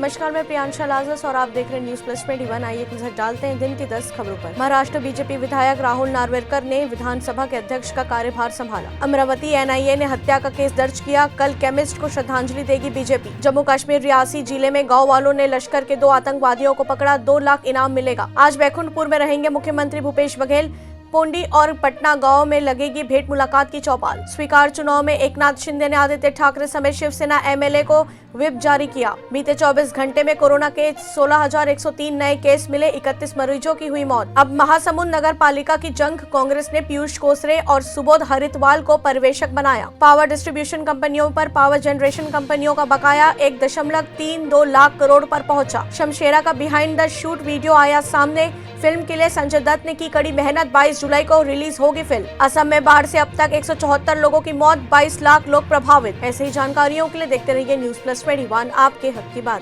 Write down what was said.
नमस्कार, मैं प्रियांशा लाजस और आप देख रहे हैं न्यूज प्लस 21। आइए एक नजर डालते हैं दिन की 10 खबरों पर। महाराष्ट्र बीजेपी विधायक राहुल नार्वेकर ने विधानसभा के अध्यक्ष का कार्यभार संभाला। अमरावती एनआईए ने हत्या का केस दर्ज किया। कल केमिस्ट को श्रद्धांजलि देगी बीजेपी। जम्मू कश्मीर रियासी जिले में गाँव वालों ने लश्कर के 2 आतंकवादियों को पकड़ा। 2 लाख इनाम मिलेगा। आज बैकुंठपुर में रहेंगे मुख्यमंत्री भूपेश बघेल। पोंडी और पटना गांव में लगेगी भेंट मुलाकात की चौपाल। स्वीकार चुनाव में एकनाथ शिंदे ने आदित्य ठाकरे समेत शिवसेना एमएलए को व्हिप जारी किया। बीते 24 घंटे में कोरोना के 16,103 नए केस मिले। 31 मरीजों की हुई मौत। अब महासमुंद नगर पालिका की जंग। कांग्रेस ने पीयूष कोसरे और सुबोध हरितवाल को पर्यवेक्षक बनाया। पावर डिस्ट्रीब्यूशन कंपनियों पर पावर जनरेशन कंपनियों का बकाया 1.32 लाख करोड़ पर पहुंचा। शमशेरा का बिहाइंड द शूट वीडियो आया सामने। फिल्म के लिए संजय दत्त ने की कड़ी मेहनत। 22 जुलाई को रिलीज होगी फिल्म। असम में बाढ़ से अब तक 174 लोगों की मौत। 22 लाख लोग प्रभावित। ऐसे ही जानकारियों के लिए देखते रहिए न्यूज प्लस 21, आपके हक की बात।